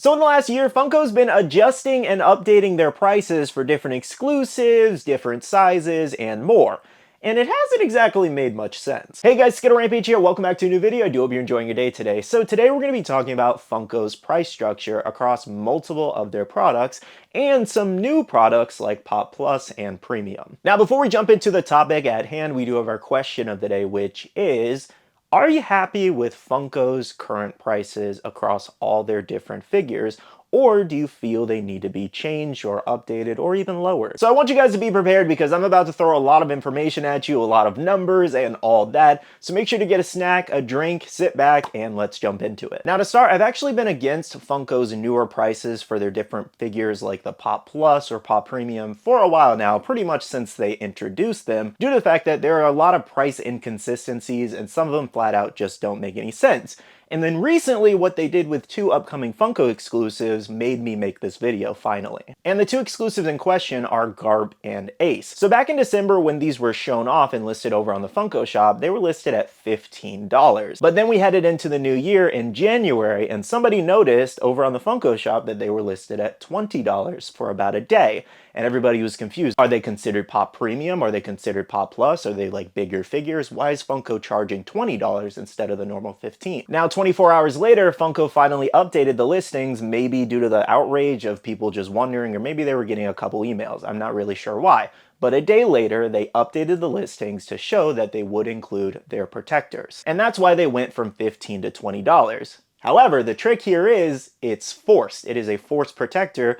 So in the last year, Funko's been adjusting and updating their prices for different exclusives, different sizes, and more. And it hasn't exactly made much sense. Hey guys, SkittleRampage here, welcome back to a new video. I do hope you're enjoying your day today. So today we're going to be talking about Funko's price structure across multiple of their products and some new products like Pop Plus and Premium. Now before we jump into the topic at hand, we do have our question of the day, which is, are you happy with Funko's current prices across all their different figures, or do you feel they need to be changed or updated or even lowered? So I want you guys to be prepared because I'm about to throw a lot of information at you, a lot of numbers and all that. So make sure to get a snack, a drink, sit back, and let's jump into it. Now to start, I've actually been against Funko's newer prices for their different figures like the Pop Plus or Pop Premium for a while now, pretty much since they introduced them, due to the fact that there are a lot of price inconsistencies and some of them flat out just don't make any sense. And then recently, what they did with two upcoming Funko exclusives made me make this video, finally. And the two exclusives in question are Garp and Ace. So back in December, when these were shown off and listed over on the Funko shop, they were listed at $15. But then we headed into the new year in January, and somebody noticed over on the Funko shop that they were listed at $20 for about a day. And everybody was confused. Are they considered Pop Premium? Are they considered Pop Plus? Are they like bigger figures? Why is Funko charging $20 instead of the normal $15? Now, 24 hours later, Funko finally updated the listings, maybe due to the outrage of people just wondering, or maybe they were getting a couple emails. I'm not really sure why. But a day later, they updated the listings to show that they would include their protectors. And that's why they went from $15 to $20. However, the trick here is it's forced. It is a forced protector.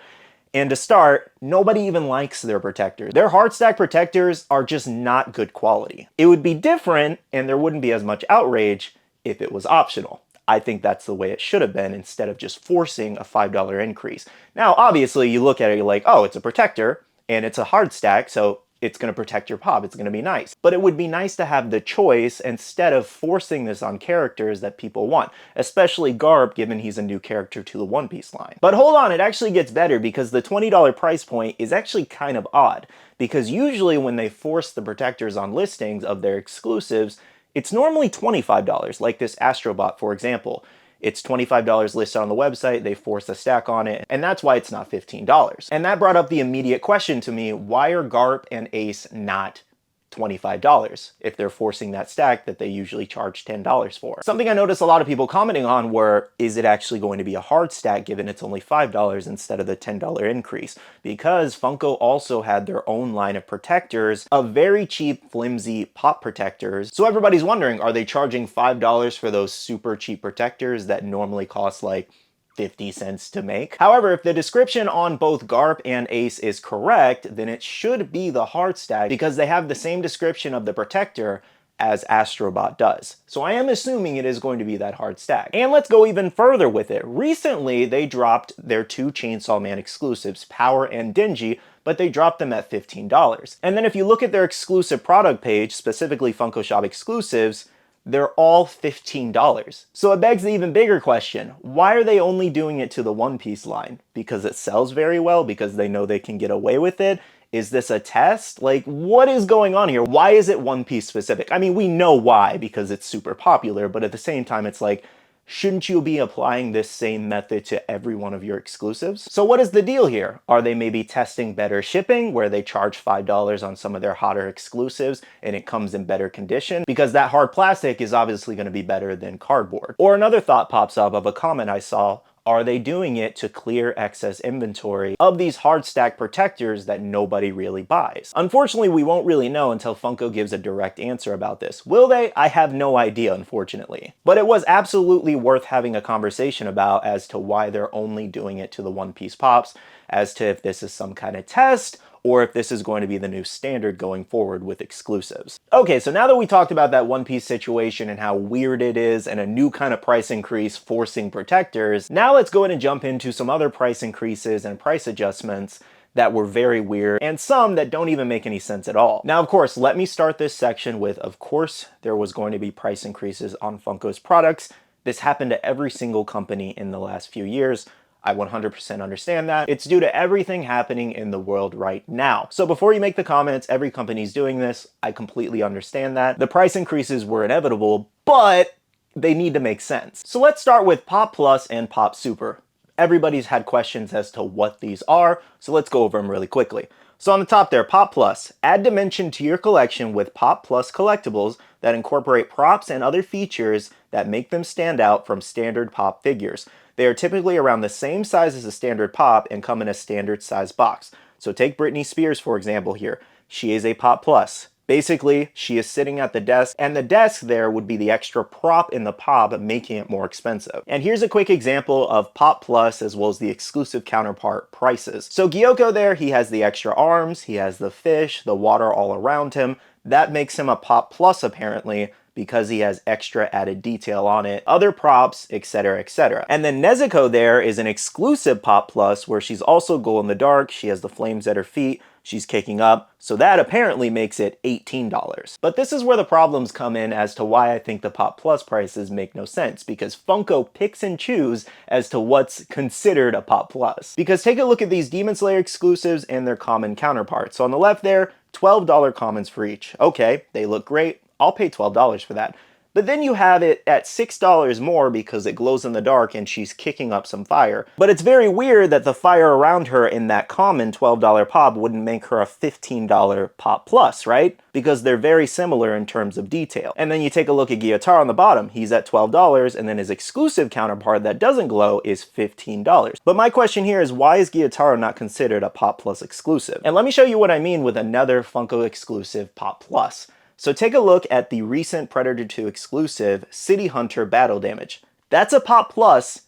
And to start, nobody even likes their protectors. Their hard stack protectors are just not good quality. It would be different and there wouldn't be as much outrage if it was optional. I think that's the way it should have been instead of just forcing a $5 increase. Now, obviously, you look at it, you're like, oh, it's a protector and it's a hard stack, so it's going to protect your pop. It's going to be nice. But it would be nice to have the choice instead of forcing this on characters that people want, especially Garp, given he's a new character to the One Piece line. But hold on, it actually gets better because the $20 price point is actually kind of odd, because usually when they force the protectors on listings of their exclusives, it's normally $25, like this Astrobot, for example. It's $25 listed on the website, they force a stack on it, and that's why it's not $15. And that brought up the immediate question to me, why are Garp and Ace not $25 if they're forcing that stack that they usually charge $10 for? Something I noticed a lot of people commenting on were, is it actually going to be a hard stack given it's only $5 instead of the $10 increase? Because Funko also had their own line of protectors of very cheap, flimsy pop protectors. So everybody's wondering, are they charging $5 for those super cheap protectors that normally cost like 50 cents to make? However, if the description on both Garp and Ace is correct, then it should be the hard stack because they have the same description of the protector as Astrobot does. So I am assuming it is going to be that hard stack. And let's go even further with it. Recently, they dropped their two Chainsaw Man exclusives, Power and Dingy, but they dropped them at $15. And then if you look at their exclusive product page, specifically Funko Shop exclusives, they're all $15. So it begs the even bigger question, why are they only doing it to the One Piece line? Because it sells very well? Because they know they can get away with it? Is this a test? Like, what is going on here? Why is it One Piece specific? I mean, we know why, because it's super popular, but at the same time, it's like, shouldn't you be applying this same method to every one of your exclusives? So what is the deal here? Are they maybe testing better shipping where they charge $5 on some of their hotter exclusives and it comes in better condition? Because that hard plastic is obviously going to be better than cardboard. Or another thought pops up of a comment I saw. Are they doing it to clear excess inventory of these hard stack protectors that nobody really buys? Unfortunately, we won't really know until Funko gives a direct answer about this. Will they? I have no idea, unfortunately. But it was absolutely worth having a conversation about as to why they're only doing it to the One Piece pops, as to if this is some kind of test, or if this is going to be the new standard going forward with exclusives. Okay, so now that we talked about that One Piece situation and how weird it is and a new kind of price increase forcing protectors, now let's go ahead and jump into some other price increases and price adjustments that were very weird and some that don't even make any sense at all. Now, of course, let me start this section with, of course, there was going to be price increases on Funko's products. This happened to every single company in the last few years. I 100% understand that. It's due to everything happening in the world right now. So before you make the comments, every company's doing this. I completely understand that. The price increases were inevitable, but they need to make sense. So let's start with Pop Plus and Pop Super. everybody's had questions as to what these are, so let's go over them really quickly. So on the top there, Pop Plus. Add dimension to your collection with Pop Plus collectibles that incorporate props and other features that make them stand out from standard Pop figures. They are typically around the same size as a standard Pop and come in a standard size box. So take Britney Spears for example here. She is a Pop Plus. Basically, she is sitting at the desk, and the desk there would be the extra prop in the Pop, making it more expensive. And here's a quick example of Pop Plus as well as the exclusive counterpart prices. So Gyoko there, he has the extra arms, he has the fish, the water all around him. That makes him a Pop Plus apparently, because he has extra added detail on it, other props, etc, etc. And then Nezuko there is an exclusive Pop Plus where she's also glow in the dark, she has the flames at her feet, she's kicking up, so that apparently makes it $18. But this is where the problems come in as to why I think the Pop Plus prices make no sense, because Funko picks and chooses as to what's considered a Pop Plus. Because take a look at these Demon Slayer exclusives and their common counterparts. So on the left there, $12 commons for each. Okay, they look great. I'll pay $12 for that. But then you have it at $6 more because it glows in the dark and she's kicking up some fire. But it's very weird that the fire around her in that common $12 Pop wouldn't make her a $15 Pop Plus, right? Because they're very similar in terms of detail. And then you take a look at Gyotaro on the bottom. He's at $12, and then his exclusive counterpart that doesn't glow is $15. But my question here is, why is Gyotaro not considered a Pop Plus exclusive? And let me show you what I mean with another Funko exclusive Pop Plus. So take a look at the recent Predator 2 exclusive City Hunter Battle Damage. That's a Pop Plus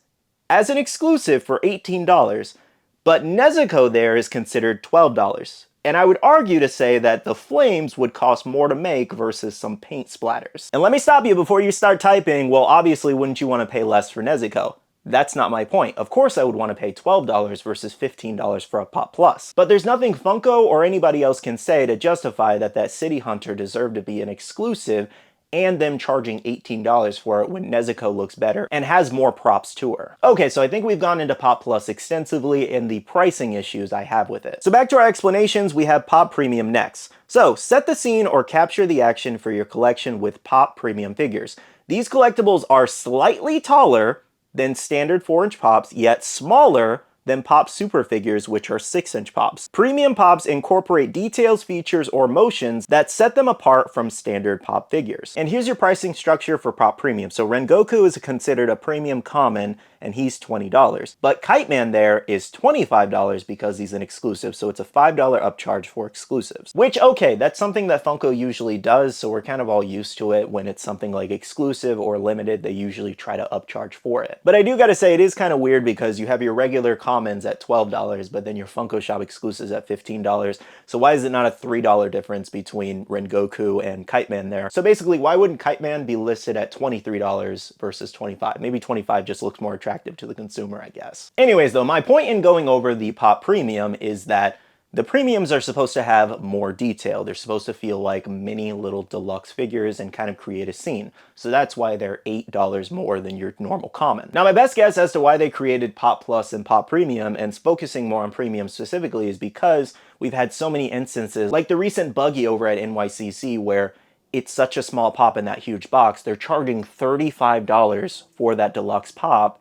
as an exclusive for $18, but Nezuko there is considered $12. And I would argue to say that the flames would cost more to make versus some paint splatters. And let me stop you before you start typing, well, obviously wouldn't you want to pay less for Nezuko? That's not my point. Of course I would want to pay $12 versus $15 for a Pop Plus. But there's nothing Funko or anybody else can say to justify that that City Hunter deserved to be an exclusive and them charging $18 for it when Nezuko looks better and has more props to her. Okay, so I think we've gone into Pop Plus extensively and the pricing issues I have with it. So back to our explanations, we have Pop Premium next. So set the scene or capture the action for your collection with Pop Premium figures. These collectibles are slightly taller than standard 4-inch Pops, yet smaller than Pop Super figures, which are 6-inch Pops. Premium Pops incorporate details, features, or motions that set them apart from standard Pop figures. And here's your pricing structure for Pop Premium. So Rengoku is considered a premium common, and he's $20. But Kite Man there is $25 because he's an exclusive, so it's a $5 upcharge for exclusives. Which, okay, that's something that Funko usually does, so we're kind of all used to it. When it's something like exclusive or limited, they usually try to upcharge for it. But I do gotta say, it is kind of weird because you have your regular commons at $12, but then your Funko Shop exclusives at $15. So why is it not a $3 difference between Rengoku and Kite Man there? So basically, why wouldn't Kite Man be listed at $23 versus $25? Maybe $25 just looks more attractive to the consumer, I guess. Anyways though, my point in going over the Pop Premium is that the premiums are supposed to have more detail. They're supposed to feel like mini little deluxe figures and kind of create a scene. So that's why they're $8 more than your normal common. Now my best guess as to why they created Pop Plus and Pop Premium and focusing more on premium specifically is because we've had so many instances like the recent Buggy over at NYCC where it's such a small Pop in that huge box, they're charging $35 for that deluxe Pop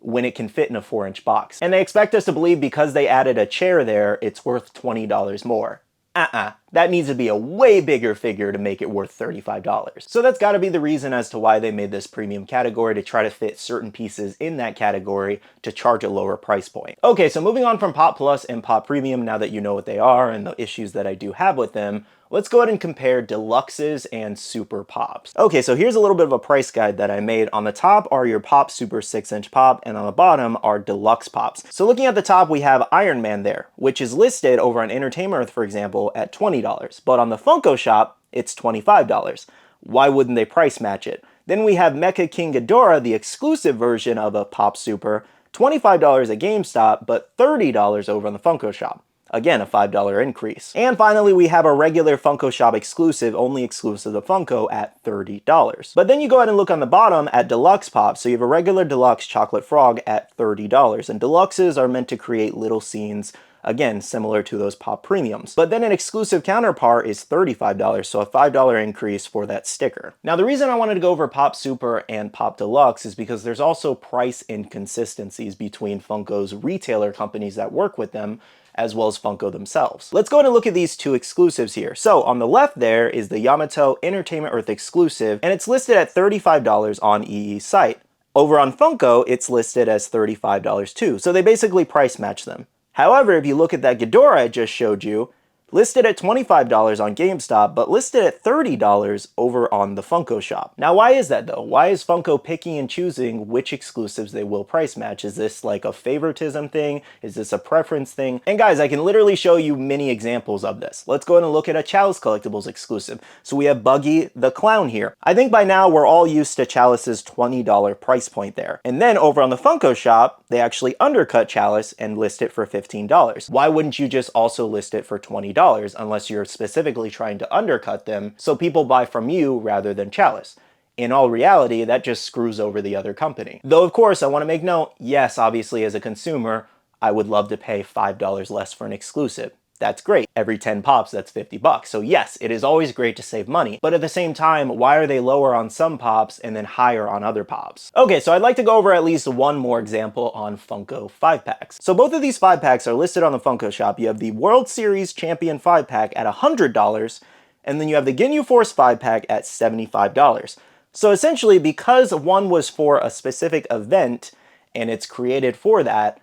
when it can fit in a 4-inch box. And they expect us to believe because they added a chair there, it's worth $20 more. That needs to be a way bigger figure to make it worth $35. So that's gotta be the reason as to why they made this premium category, to try to fit certain pieces in that category to charge a lower price point. Okay, so moving on from Pop Plus and Pop Premium, now that you know what they are and the issues that I do have with them, let's go ahead and compare deluxes and super pops. Okay, so here's a little bit of a price guide that I made. On the top are your Pop Super 6-inch Pop, and on the bottom are deluxe Pops. So looking at the top, we have Iron Man there, which is listed over on Entertainment Earth, for example, at $20. But on the Funko Shop, it's $25. Why wouldn't they price match it? Then we have Mecha King Ghidorah, the exclusive version of a Pop Super, $25 at GameStop, but $30 over on the Funko Shop. Again, a $5 increase. And finally, we have a regular Funko Shop exclusive, only exclusive to Funko, at $30. But then you go ahead and look on the bottom at Deluxe Pop. So you have a regular Deluxe Chocolate Frog at $30. And Deluxes are meant to create little scenes, Again, similar to those Pop Premiums. But then an exclusive counterpart is $35, so a $5 increase for that sticker. Now, the reason I wanted to go over Pop Super and Pop Deluxe is because there's also price inconsistencies between Funko's retailer companies that work with them, as well as Funko themselves. Let's go ahead and look at these two exclusives here. So on the left there is the Yamato Entertainment Earth exclusive, and it's listed at $35 on EE's site. Over on Funko, it's listed as $35 too, so they basically price match them. However, if you look at that Ghidorah I just showed you, listed at $25 on GameStop, but listed at $30 over on the Funko shop. Now, why is that though? Why is Funko picking and choosing which exclusives they will price match? Is this like a favoritism thing? Is this a preference thing? And guys, I can literally show you many examples of this. Let's go ahead and look at a Chalice Collectibles exclusive. So we have Buggy the Clown here. I think by now we're all used to Chalice's $20 price point there. And then over on the Funko shop, they actually undercut Chalice and list it for $15. Why wouldn't you just also list it for $20? Unless you're specifically trying to undercut them so people buy from you rather than Chalice. In all reality, that just screws over the other company. Though, of course, I want to make note, yes, obviously as a consumer, I would love to pay $5 less for an exclusive. That's great. Every 10 pops, that's 50 bucks. So yes, it is always great to save money. But at the same time, why are they lower on some pops and then higher on other pops? Okay, so I'd like to go over at least one more example on Funko 5-packs. So both of these 5-packs are listed on the Funko shop. You have the World Series Champion 5-pack at $100, and then you have the Ginyu Force 5-pack at $75. So essentially, because one was for a specific event and it's created for that,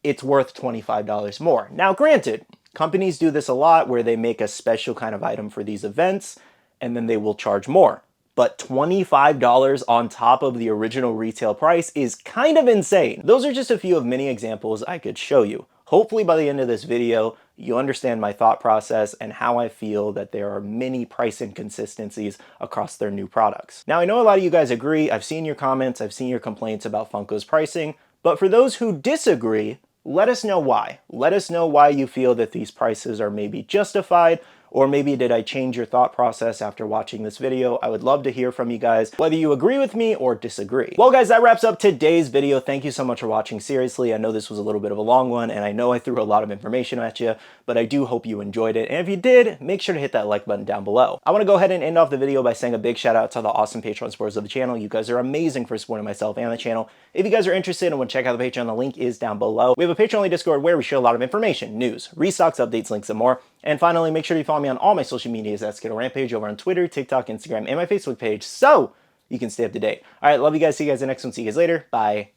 it's worth $25 more. Now, granted, companies do this a lot where they make a special kind of item for these events and then they will charge more. But $25 on top of the original retail price is kind of insane. Those are just a few of many examples I could show you. Hopefully by the end of this video, you understand my thought process and how I feel that there are many price inconsistencies across their new products. Now, I know a lot of you guys agree. I've seen your comments, I've seen your complaints about Funko's pricing, but for those who disagree, let us know why. Let us know why you feel that these prices are maybe justified, or maybe did I change your thought process after watching this video? I would love to hear from you guys, whether you agree with me or disagree. Well guys, that wraps up today's video. Thank you so much for watching. Seriously, I know this was a little bit of a long one, and I know I threw a lot of information at you, but I do hope you enjoyed it. And if you did, make sure to hit that like button down below. I want to go ahead and end off the video by saying a big shout out to the awesome Patreon supporters of the channel. You guys are amazing for supporting myself and the channel. If you guys are interested and want to check out the Patreon, the link is down below. We have a Patreon-only Discord where we share a lot of information, news, restocks, updates, links, and more. And finally, make sure you follow me on all my social medias at SkittleRampage over on Twitter, TikTok, Instagram, and my Facebook page so you can stay up to date. All right, love you guys. See you guys in the next one. See you guys later. Bye.